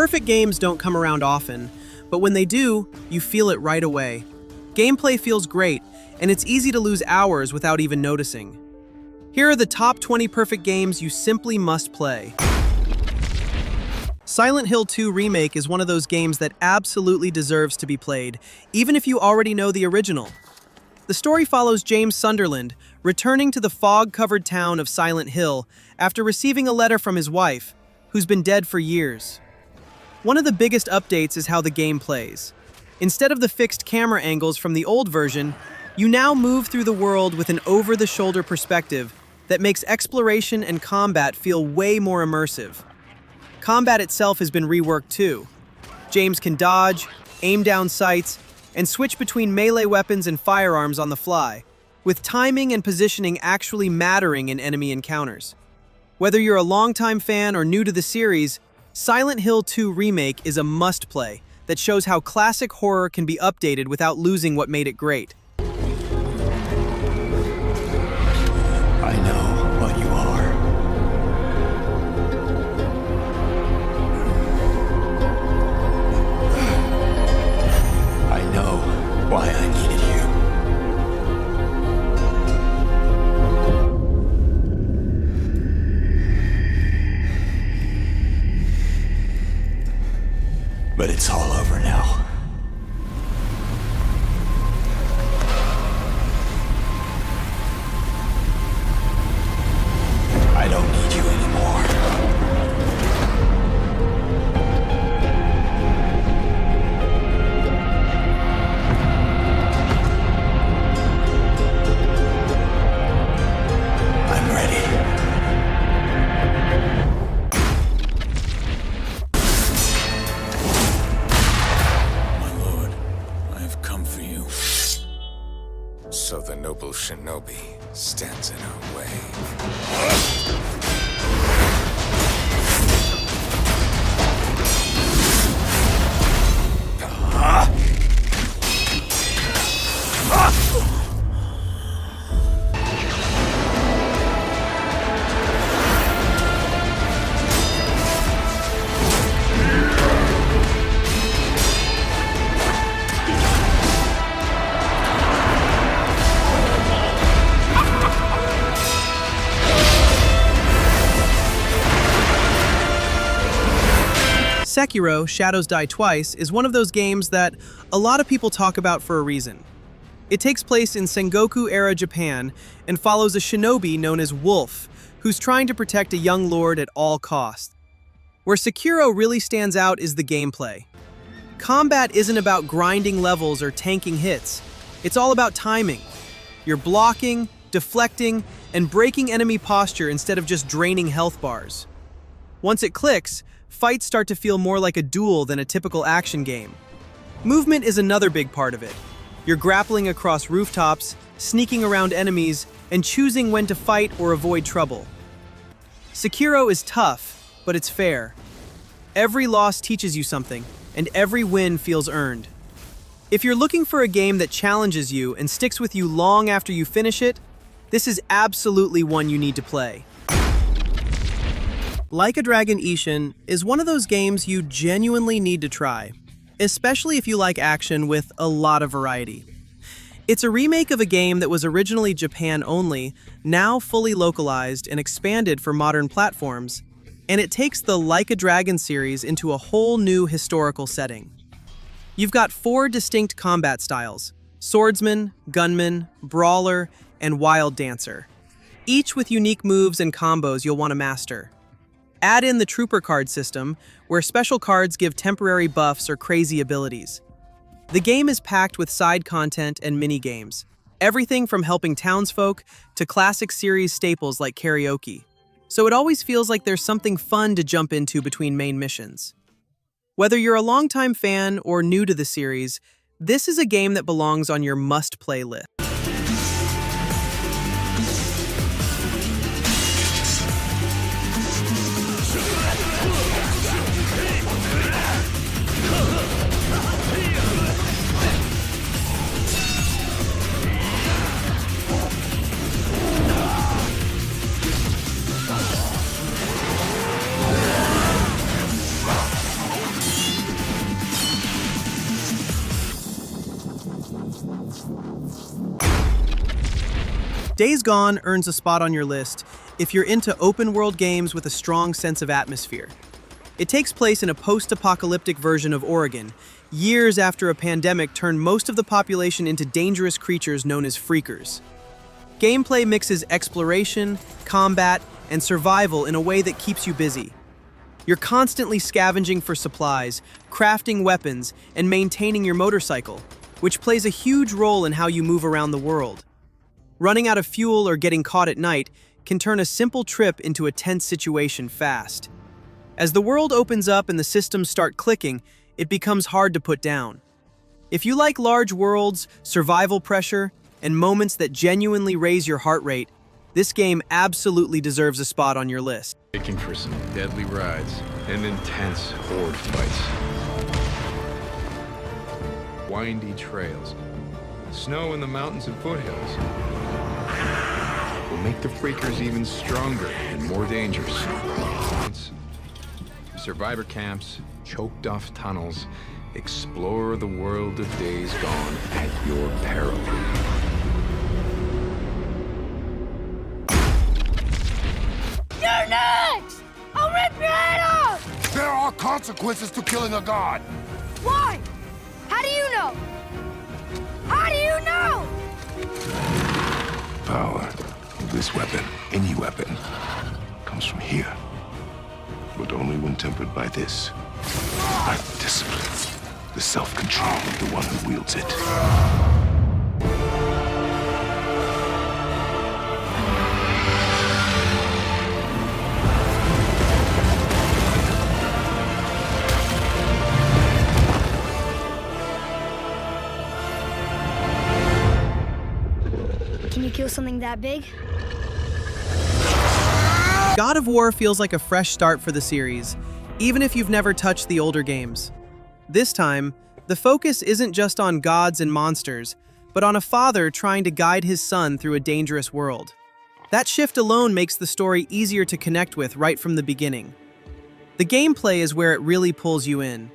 Perfect games don't come around often, but when they do, you feel it right away. Gameplay feels great, and it's easy to lose hours without even noticing. Here are the top 20 perfect games you simply must play. Silent Hill 2 Remake is one of those games that absolutely deserves to be played, even if you already know the original. The story follows James Sunderland, returning to the fog-covered town of Silent Hill after receiving a letter from his wife, who's been dead for years. One of the biggest updates is how the game plays. Instead of the fixed camera angles from the old version, you now move through the world with an over-the-shoulder perspective that makes exploration and combat feel way more immersive. Combat itself has been reworked too. James can dodge, aim down sights, and switch between melee weapons and firearms on the fly, with timing and positioning actually mattering in enemy encounters. Whether you're a longtime fan or new to the series, Silent Hill 2 Remake is a must-play that shows how classic horror can be updated without losing what made it great. I know what you are. I know why I needed you. But it's all over now. I don't need you anymore. I'm ready. My lord, I have come for you. So the noble shinobi stands in our way. Sekiro, Shadows Die Twice, is one of those games that a lot of people talk about for a reason. It takes place in Sengoku-era Japan and follows a shinobi known as Wolf, who's trying to protect a young lord at all costs. Where Sekiro really stands out is the gameplay. Combat isn't about grinding levels or tanking hits. It's all about timing. You're blocking, deflecting, and breaking enemy posture instead of just draining health bars. Once it clicks, fights start to feel more like a duel than a typical action game. Movement is another big part of it. You're grappling across rooftops, sneaking around enemies, and choosing when to fight or avoid trouble. Sekiro is tough, but it's fair. Every loss teaches you something, and every win feels earned. If you're looking for a game that challenges you and sticks with you long after you finish it, this is absolutely one you need to play. Like a Dragon Ishin is one of those games you genuinely need to try, especially if you like action with a lot of variety. It's a remake of a game that was originally Japan only, now fully localized and expanded for modern platforms, and it takes the Like a Dragon series into a whole new historical setting. You've got 4 distinct combat styles: Swordsman, Gunman, Brawler, and Wild Dancer, each with unique moves and combos you'll want to master. Add in the Trooper card system, where special cards give temporary buffs or crazy abilities. The game is packed with side content and mini-games, everything from helping townsfolk to classic series staples like karaoke. So it always feels like there's something fun to jump into between main missions. Whether you're a longtime fan or new to the series, this is a game that belongs on your must-play list. Days Gone earns a spot on your list if you're into open-world games with a strong sense of atmosphere. It takes place in a post-apocalyptic version of Oregon, years after a pandemic turned most of the population into dangerous creatures known as freakers. Gameplay mixes exploration, combat, and survival in a way that keeps you busy. You're constantly scavenging for supplies, crafting weapons, and maintaining your motorcycle, which plays a huge role in how you move around the world. Running out of fuel or getting caught at night can turn a simple trip into a tense situation fast. As the world opens up and the systems start clicking, it becomes hard to put down. If you like large worlds, survival pressure, and moments that genuinely raise your heart rate, this game absolutely deserves a spot on your list. Making for some deadly rides and intense horde fights. Windy trails, snow in the mountains and foothills will make the freakers even stronger and more dangerous. Survivor camps, choked off tunnels, explore the world of Days Gone at your peril. You're next! I'll rip your head off! There are consequences to killing a god! Why? How do you know? How do you know? Power of this weapon, any weapon, comes from here. But only when tempered by this. By the discipline, the self-control of the one who wields it. Can you kill something that big? God of War feels like a fresh start for the series, even if you've never touched the older games. This time, the focus isn't just on gods and monsters, but on a father trying to guide his son through a dangerous world. That shift alone makes the story easier to connect with right from the beginning. The gameplay is where it really pulls you in.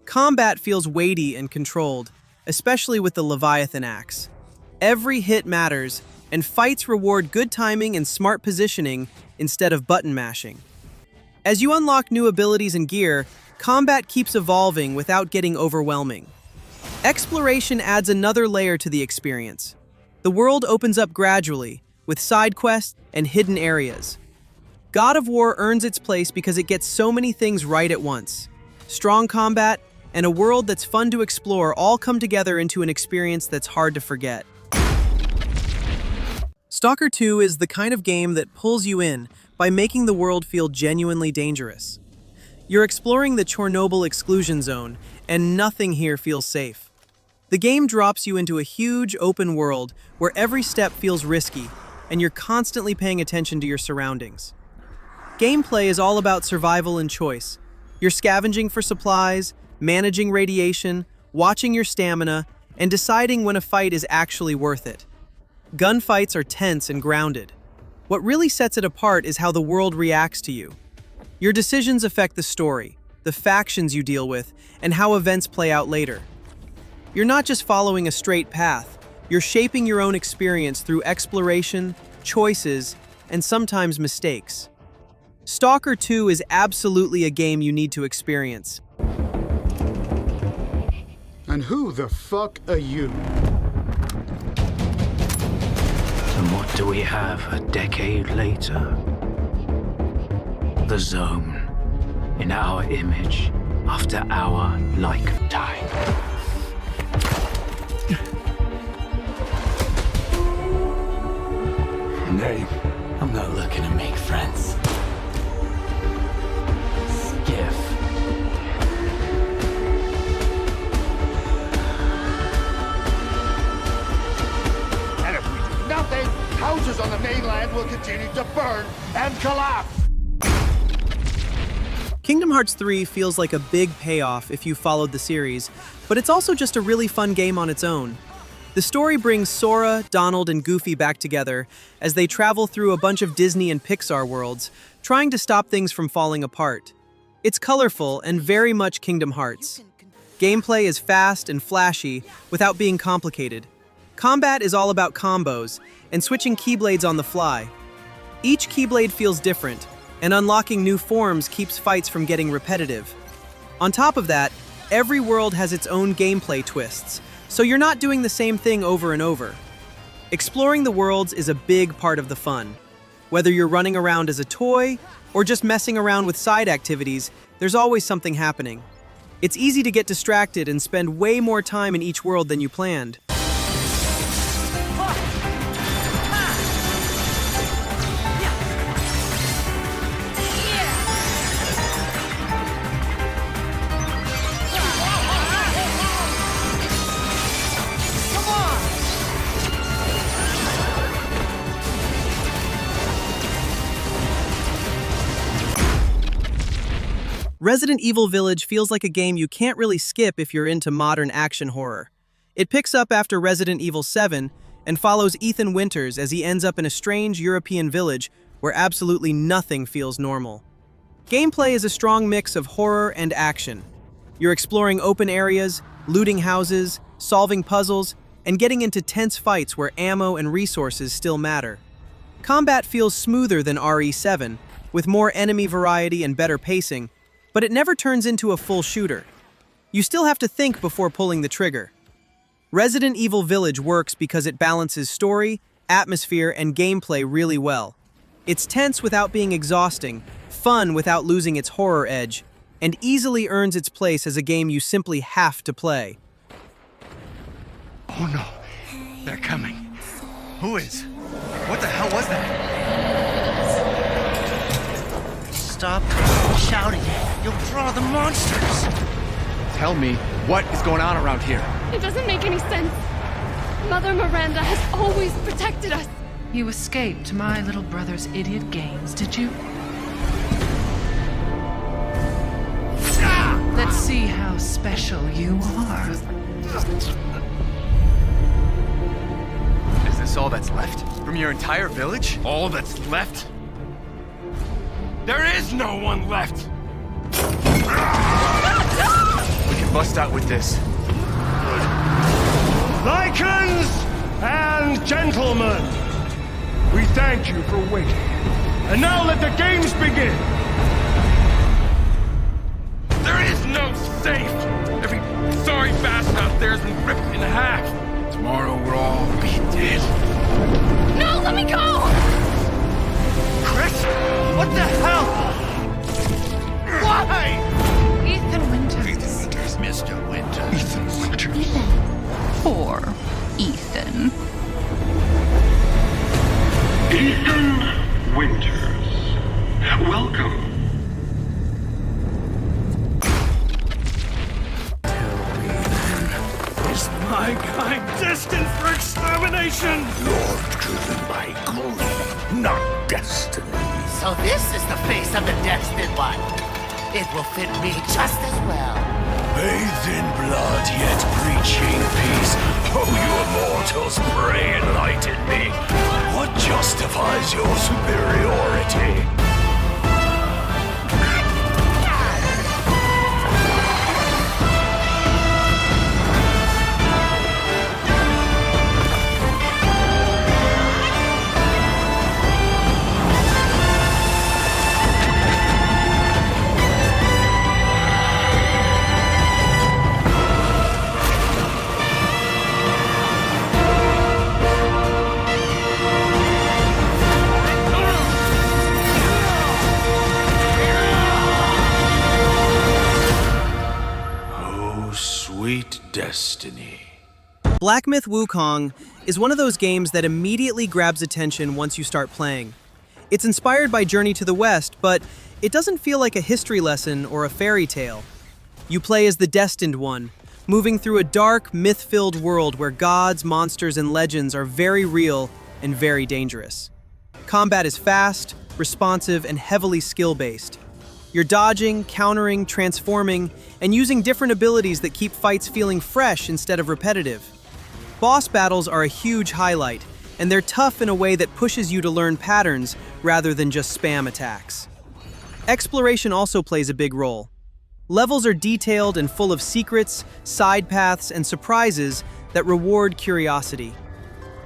Combat feels weighty and controlled, especially with the Leviathan axe. Every hit matters, and fights reward good timing and smart positioning instead of button mashing. As you unlock new abilities and gear, combat keeps evolving without getting overwhelming. Exploration adds another layer to the experience. The world opens up gradually, with side quests and hidden areas. God of War earns its place because it gets so many things right at once. Strong combat and a world that's fun to explore all come together into an experience that's hard to forget. Stalker 2 is the kind of game that pulls you in by making the world feel genuinely dangerous. You're exploring the Chernobyl exclusion zone, and nothing here feels safe. The game drops you into a huge open world where every step feels risky, and you're constantly paying attention to your surroundings. Gameplay is all about survival and choice. You're scavenging for supplies, managing radiation, watching your stamina, and deciding when a fight is actually worth it. Gunfights are tense and grounded. What really sets it apart is how the world reacts to you. Your decisions affect the story, the factions you deal with, and how events play out later. You're not just following a straight path, you're shaping your own experience through exploration, choices, and sometimes mistakes. Stalker 2 is absolutely a game you need to experience. And who the fuck are you? And what do we have a decade later? The Zone, in our image, after our lifetime. Name. I'm not looking to make friends. Skiff. And if we do nothing, houses on the mainland will continue to burn and collapse. Kingdom Hearts 3 feels like a big payoff if you followed the series, but it's also just a really fun game on its own. The story brings Sora, Donald, and Goofy back together as they travel through a bunch of Disney and Pixar worlds, trying to stop things from falling apart. It's colorful and very much Kingdom Hearts. Gameplay is fast and flashy without being complicated. Combat is all about combos and switching keyblades on the fly. Each keyblade feels different, and unlocking new forms keeps fights from getting repetitive. On top of that, every world has its own gameplay twists, so you're not doing the same thing over and over. Exploring the worlds is a big part of the fun. Whether you're running around as a toy or just messing around with side activities, there's always something happening. It's easy to get distracted and spend way more time in each world than you planned. Resident Evil Village feels like a game you can't really skip if you're into modern action horror. It picks up after Resident Evil 7 and follows Ethan Winters as he ends up in a strange European village where absolutely nothing feels normal. Gameplay is a strong mix of horror and action. You're exploring open areas, looting houses, solving puzzles, and getting into tense fights where ammo and resources still matter. Combat feels smoother than RE7, with more enemy variety and better pacing, but it never turns into a full shooter. You still have to think before pulling the trigger. Resident Evil Village works because it balances story, atmosphere, and gameplay really well. It's tense without being exhausting, fun without losing its horror edge, and easily earns its place as a game you simply have to play. Oh no, they're coming. Who is? What the hell was that? Stop shouting. You'll draw the monsters. Tell me, what is going on around here? It doesn't make any sense. Mother Miranda has always protected us. You escaped my little brother's idiot games, did you? Let's see how special you are. Is this all that's left? From your entire village? All that's left? There is no one left! We can bust out with this. Lycans and gentlemen, we thank you for waiting. And now let the games begin! There is no safe! Every sorry bastard out there has been ripped in half! Tomorrow we'll all be dead. No, let me go! Chris? What the hell? Why? Ethan Winters. Ethan Winters. Mr. Winters. Ethan Winters. Ethan. Poor Ethan. Ethan Winters. Welcome. Is my kind destined for extermination? You're driven by greed, not destiny. So this is the face of the destined one. It will fit me just as well. Bathed in blood, yet preaching peace. Oh, you immortals, pray enlighten me. What justifies your superiority? Sweet destiny. Black Myth Wukong is one of those games that immediately grabs attention once you start playing. It's inspired by Journey to the West, but it doesn't feel like a history lesson or a fairy tale. You play as the Destined One, moving through a dark, myth-filled world where gods, monsters, and legends are very real and very dangerous. Combat is fast, responsive, and heavily skill-based. You're dodging, countering, transforming, and using different abilities that keep fights feeling fresh instead of repetitive. Boss battles are a huge highlight, and they're tough in a way that pushes you to learn patterns rather than just spam attacks. Exploration also plays a big role. Levels are detailed and full of secrets, side paths, and surprises that reward curiosity.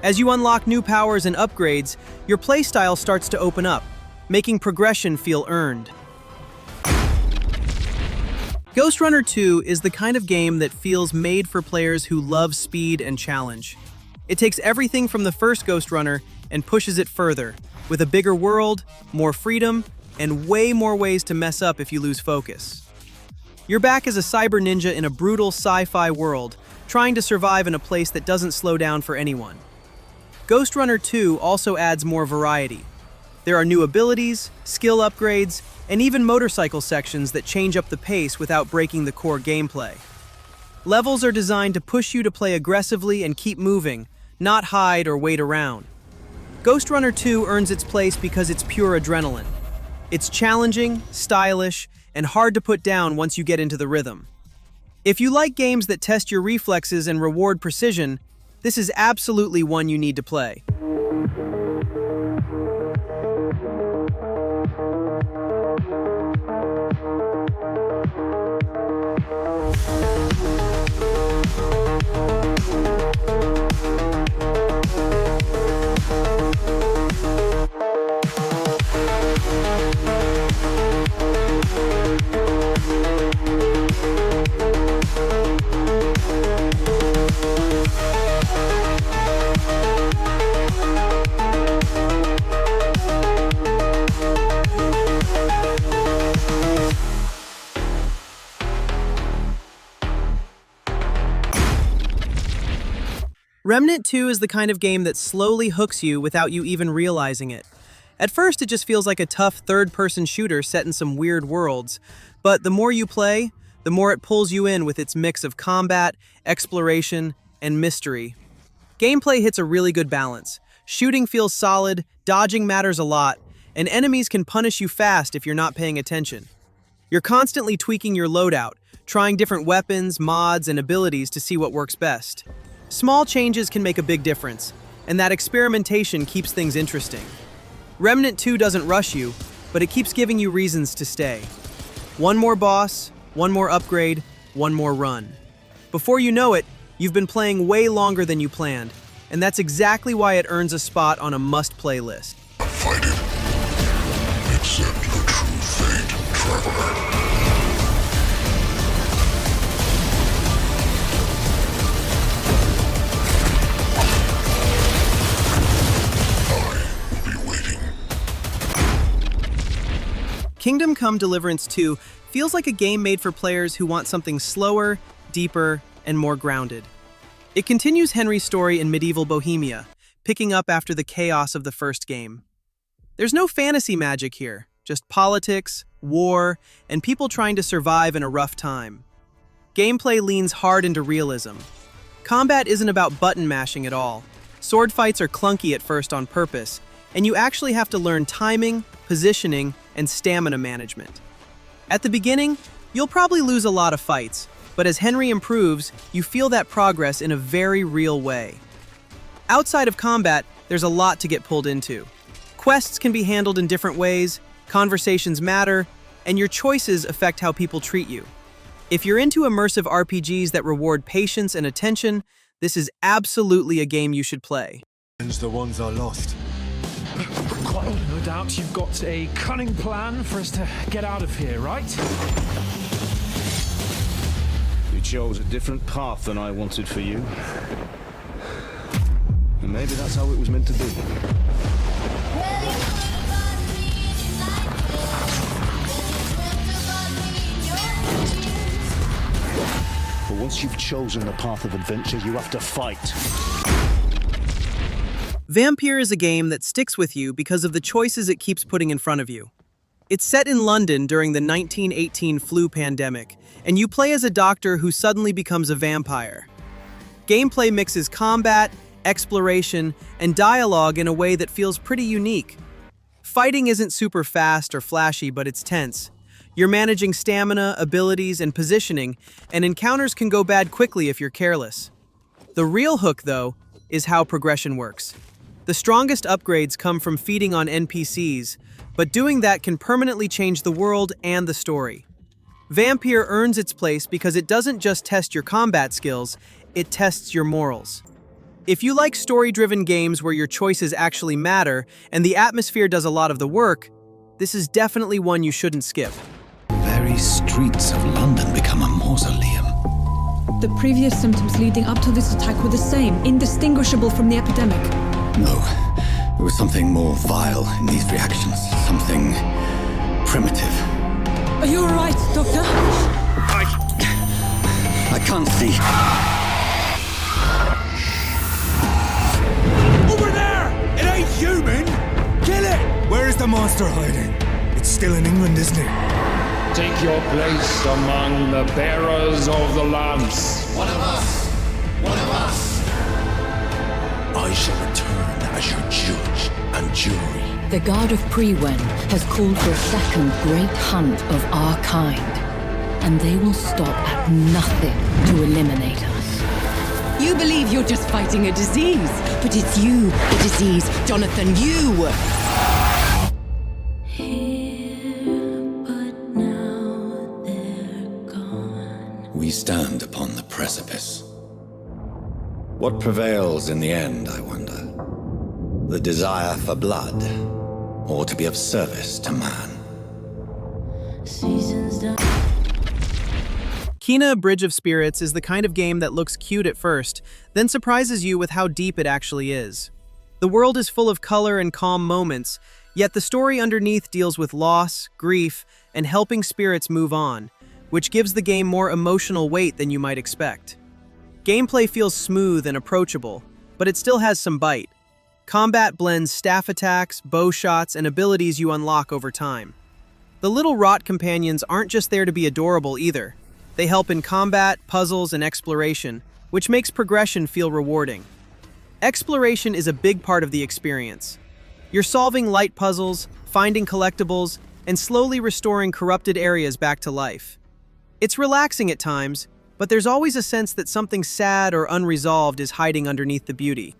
As you unlock new powers and upgrades, your playstyle starts to open up, making progression feel earned. Ghostrunner 2 is the kind of game that feels made for players who love speed and challenge. It takes everything from the first Ghostrunner and pushes it further, with a bigger world, more freedom, and way more ways to mess up if you lose focus. You're back as a cyber ninja in a brutal sci-fi world, trying to survive in a place that doesn't slow down for anyone. Ghostrunner 2 also adds more variety. There are new abilities, skill upgrades, and even motorcycle sections that change up the pace without breaking the core gameplay. Levels are designed to push you to play aggressively and keep moving, not hide or wait around. Ghostrunner 2 earns its place because it's pure adrenaline. It's challenging, stylish, and hard to put down once you get into the rhythm. If you like games that test your reflexes and reward precision, this is absolutely one you need to play. Remnant 2 is the kind of game that slowly hooks you without you even realizing it. At first, it just feels like a tough third-person shooter set in some weird worlds, but the more you play, the more it pulls you in with its mix of combat, exploration, and mystery. Gameplay hits a really good balance. Shooting feels solid, dodging matters a lot, and enemies can punish you fast if you're not paying attention. You're constantly tweaking your loadout, trying different weapons, mods, and abilities to see what works best. Small changes can make a big difference, and that experimentation keeps things interesting. Remnant 2 doesn't rush you, but it keeps giving you reasons to stay. One more boss, one more upgrade, one more run. Before you know it, you've been playing way longer than you planned, and that's exactly why it earns a spot on a must-play list. Fight it. Accept your true fate, traveler. Kingdom Come Deliverance 2 feels like a game made for players who want something slower, deeper, and more grounded. It continues Henry's story in medieval Bohemia, picking up after the chaos of the first game. There's no fantasy magic here, just politics, war, and people trying to survive in a rough time. Gameplay leans hard into realism. Combat isn't about button mashing at all. Sword fights are clunky at first on purpose, and you actually have to learn timing, positioning, and stamina management. At the beginning, you'll probably lose a lot of fights, but as Henry improves, you feel that progress in a very real way. Outside of combat, there's a lot to get pulled into. Quests can be handled in different ways, conversations matter, and your choices affect how people treat you. If you're into immersive RPGs that reward patience and attention, this is absolutely a game you should play. The ones I lost. No doubt you've got a cunning plan for us to get out of here, right? You chose a different path than I wanted for you. And maybe that's how it was meant to be. But once you've chosen the path of adventure, you have to fight. Vampyr is a game that sticks with you because of the choices it keeps putting in front of you. It's set in London during the 1918 flu pandemic, and you play as a doctor who suddenly becomes a vampire. Gameplay mixes combat, exploration, and dialogue in a way that feels pretty unique. Fighting isn't super fast or flashy, but it's tense. You're managing stamina, abilities, and positioning, and encounters can go bad quickly if you're careless. The real hook, though, is how progression works. The strongest upgrades come from feeding on NPCs, but doing that can permanently change the world and the story. Vampyr earns its place because it doesn't just test your combat skills, it tests your morals. If you like story-driven games where your choices actually matter and the atmosphere does a lot of the work, this is definitely one you shouldn't skip. Very streets of London become a mausoleum. The previous symptoms leading up to this attack were the same, indistinguishable from the epidemic. No, there was something more vile in these reactions, something primitive. Are you all right, Doctor? I can't see. Over there! It ain't human! Kill it! Where is the monster hiding? It's still in England, isn't it? Take your place among the bearers of the lance. One of us! One of us! I shall return as your judge and jury. The God of Priwen has called for a second great hunt of our kind. And they will stop at nothing to eliminate us. You believe you're just fighting a disease, but it's you, the disease, Jonathan, you! We stand upon the precipice. What prevails in the end, I wonder? The desire for blood, or to be of service to man? Kena: Bridge of Spirits is the kind of game that looks cute at first, then surprises you with how deep it actually is. The world is full of color and calm moments, yet the story underneath deals with loss, grief, and helping spirits move on, which gives the game more emotional weight than you might expect. Gameplay feels smooth and approachable, but it still has some bite. Combat blends staff attacks, bow shots, and abilities you unlock over time. The little rot companions aren't just there to be adorable either. They help in combat, puzzles, and exploration, which makes progression feel rewarding. Exploration is a big part of the experience. You're solving light puzzles, finding collectibles, and slowly restoring corrupted areas back to life. It's relaxing at times, but there's always a sense that something sad or unresolved is hiding underneath the beauty.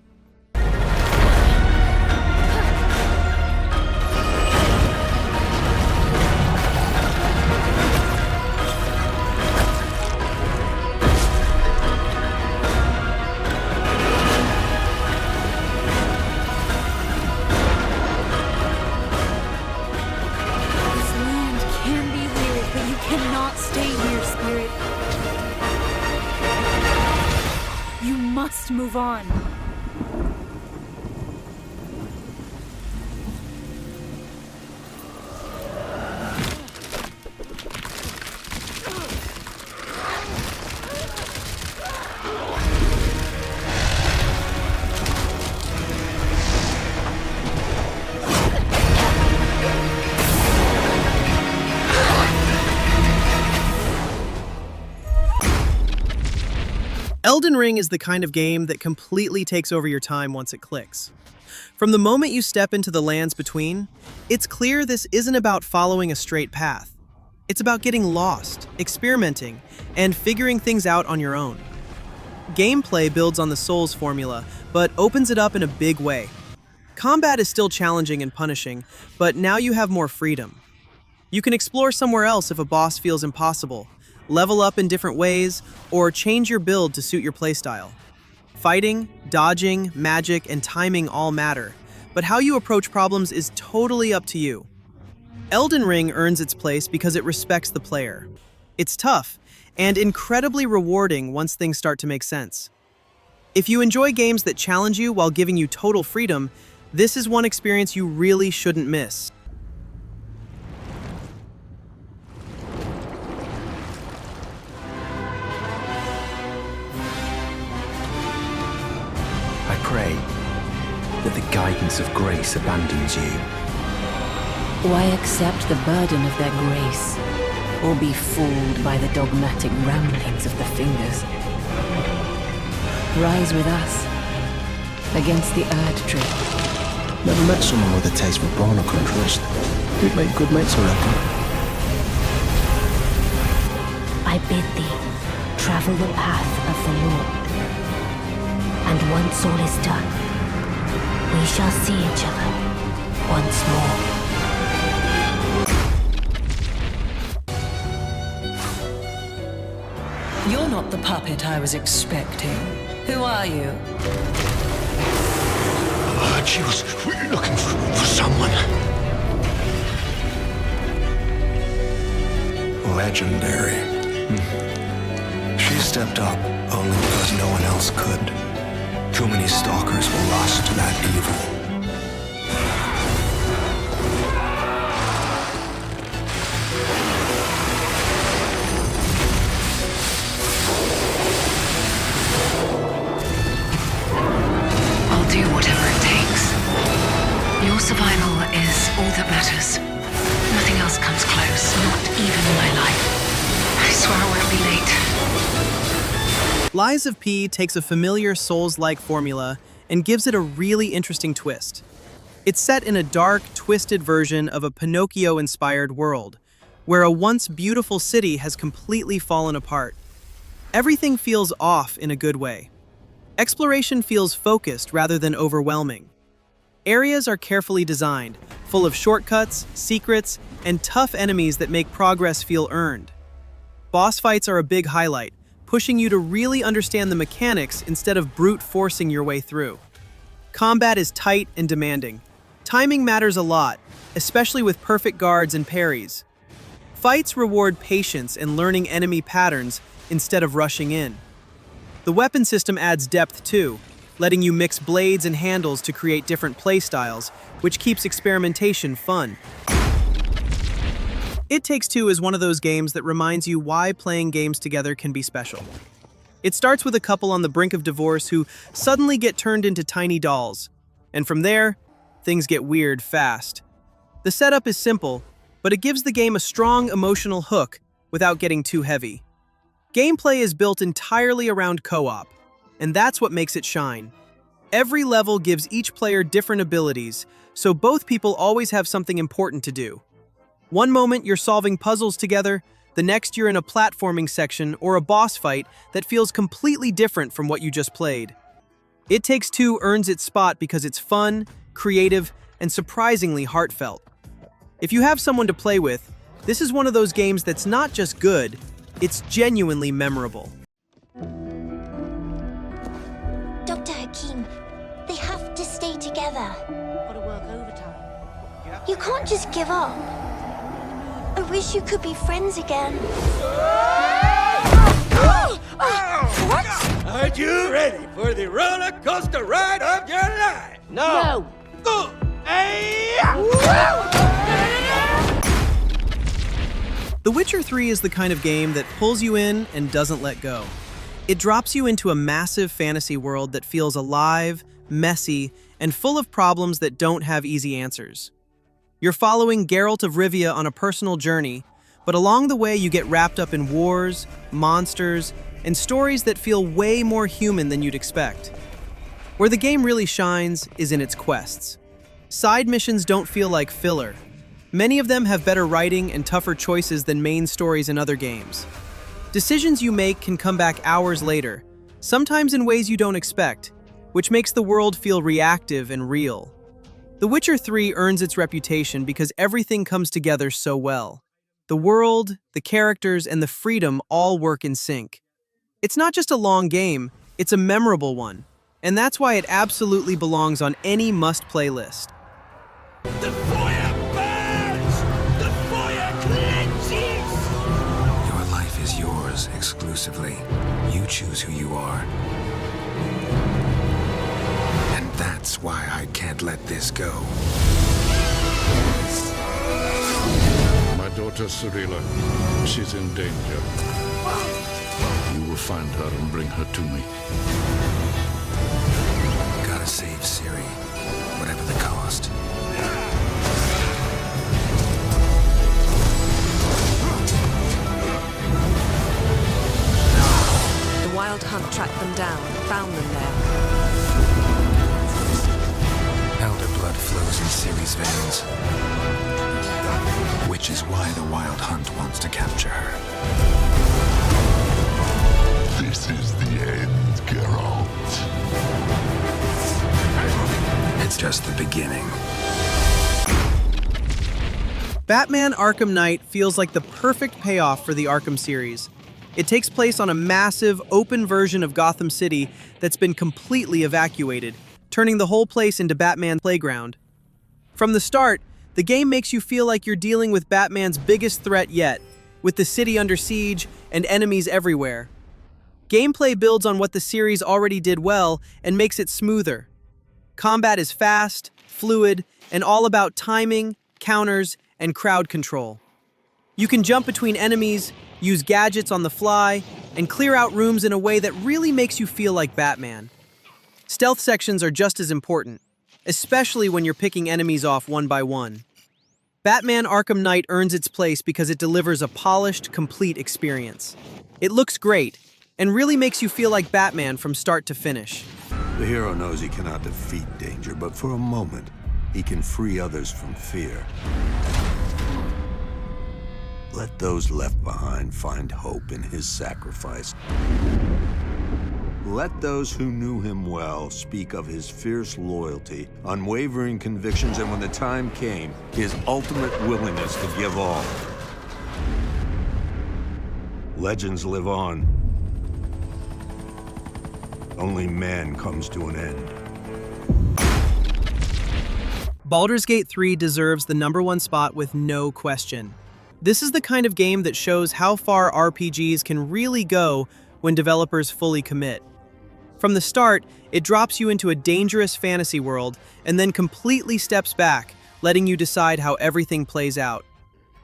Move on. Elden Ring is the kind of game that completely takes over your time once it clicks. From the moment you step into the lands between, it's clear this isn't about following a straight path. It's about getting lost, experimenting, and figuring things out on your own. Gameplay builds on the Souls formula, but opens it up in a big way. Combat is still challenging and punishing, but now you have more freedom. You can explore somewhere else if a boss feels impossible, level up in different ways, or change your build to suit your playstyle. Fighting, dodging, magic, and timing all matter, but how you approach problems is totally up to you. Elden Ring earns its place because it respects the player. It's tough, and incredibly rewarding once things start to make sense. If you enjoy games that challenge you while giving you total freedom, this is one experience you really shouldn't miss. I pray that the guidance of grace abandons you. Why accept the burden of their grace, or be fooled by the dogmatic ramblings of the fingers? Rise with us, against the Erd Tree. Never met someone with a taste for brawn or contrast. We'd make good mates, I reckon. I bid thee, travel the path of the Lord. And once all is done, we shall see each other once more. You're not the puppet I was expecting. Who are you? heard she was looking for someone. Legendary. She stepped up only because no one else could. Too many stalkers were lost to that evil. I'll do whatever it takes. Your survival is all that matters. Nothing else comes close, not even my life. I swear I won't be late. Lies of P takes a familiar Souls-like formula and gives it a really interesting twist. It's set in a dark, twisted version of a Pinocchio-inspired world, where a once beautiful city has completely fallen apart. Everything feels off in a good way. Exploration feels focused rather than overwhelming. Areas are carefully designed, full of shortcuts, secrets, and tough enemies that make progress feel earned. Boss fights are a big highlight, pushing you to really understand the mechanics instead of brute forcing your way through. Combat is tight and demanding. Timing matters a lot, especially with perfect guards and parries. Fights reward patience and learning enemy patterns instead of rushing in. The weapon system adds depth too, letting you mix blades and handles to create different playstyles, which keeps experimentation fun. It Takes Two is one of those games that reminds you why playing games together can be special. It starts with a couple on the brink of divorce who suddenly get turned into tiny dolls. And from there, things get weird fast. The setup is simple, but it gives the game a strong emotional hook without getting too heavy. Gameplay is built entirely around co-op, and that's what makes it shine. Every level gives each player different abilities, so both people always have something important to do. One moment you're solving puzzles together, the next you're in a platforming section or a boss fight that feels completely different from what you just played. It Takes Two earns its spot because it's fun, creative, and surprisingly heartfelt. If you have someone to play with, this is one of those games that's not just good, it's genuinely memorable. Dr. Hakim, they have to stay together. Gotta work overtime. You can't just give up. I wish you could be friends again. What? Are you ready for the roller coaster ride of your life? No. The Witcher 3 is the kind of game that pulls you in and doesn't let go. It drops you into a massive fantasy world that feels alive, messy, and full of problems that don't have easy answers. You're following Geralt of Rivia on a personal journey, but along the way you get wrapped up in wars, monsters, and stories that feel way more human than you'd expect. Where the game really shines is in its quests. Side missions don't feel like filler. Many of them have better writing and tougher choices than main stories in other games. Decisions you make can come back hours later, sometimes in ways you don't expect, which makes the world feel reactive and real. The Witcher 3 earns its reputation because everything comes together so well. The world, the characters, and the freedom all work in sync. It's not just a long game, it's a memorable one, and that's why it absolutely belongs on any must-play list. The fire burns! The fire cleanses! Your life is yours exclusively. You choose who you are. And that's why I can't let this go. My daughter Cirilla, she's in danger. You will find her and bring her to me. Gotta save Ciri, whatever the cost. The Wild Hunt tracked them down and found them there. Elder blood flows in Ciri's veins, which is why the Wild Hunt wants to capture her. This is the end, Geralt. It's just the beginning. Batman Arkham Knight feels like the perfect payoff for the Arkham series. It takes place on a massive, open version of Gotham City that's been completely evacuated, turning the whole place into Batman's playground. From the start, the game makes you feel like you're dealing with Batman's biggest threat yet, with the city under siege and enemies everywhere. Gameplay builds on what the series already did well and makes it smoother. Combat is fast, fluid, and all about timing, counters, and crowd control. You can jump between enemies, use gadgets on the fly, and clear out rooms in a way that really makes you feel like Batman. Stealth sections are just as important, especially when you're picking enemies off one by one. Batman Arkham Knight earns its place because it delivers a polished, complete experience. It looks great, and really makes you feel like Batman from start to finish. The hero knows he cannot defeat danger, but for a moment, he can free others from fear. Let those left behind find hope in his sacrifice. Let those who knew him well speak of his fierce loyalty, unwavering convictions, and when the time came, his ultimate willingness to give all. Legends live on. Only man comes to an end. Baldur's Gate 3 deserves the #1 spot with no question. This is the kind of game that shows how far RPGs can really go when developers fully commit. From the start, it drops you into a dangerous fantasy world and then completely steps back, letting you decide how everything plays out.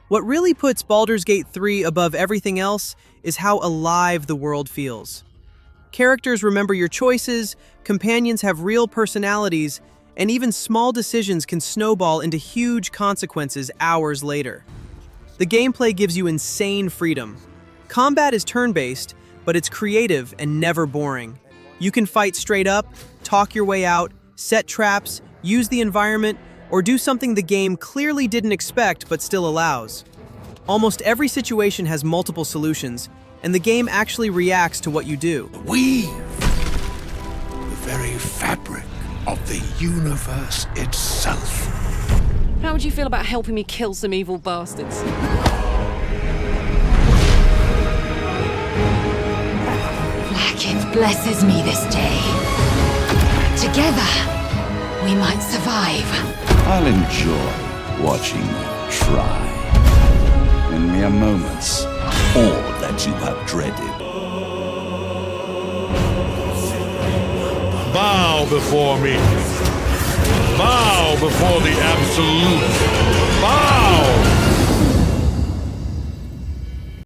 What really puts Baldur's Gate 3 above everything else is how alive the world feels. Characters remember your choices, companions have real personalities, and even small decisions can snowball into huge consequences hours later. The gameplay gives you insane freedom. Combat is turn-based, but it's creative and never boring. You can fight straight up, talk your way out, set traps, use the environment, or do something the game clearly didn't expect but still allows. Almost every situation has multiple solutions, and the game actually reacts to what you do. Weave the very fabric of the universe itself. How would you feel about helping me kill some evil bastards? It blesses me this day. Together, we might survive. I'll enjoy watching you try. In mere moments, all that you have dreaded. Bow before me. Bow before the absolute. Bow!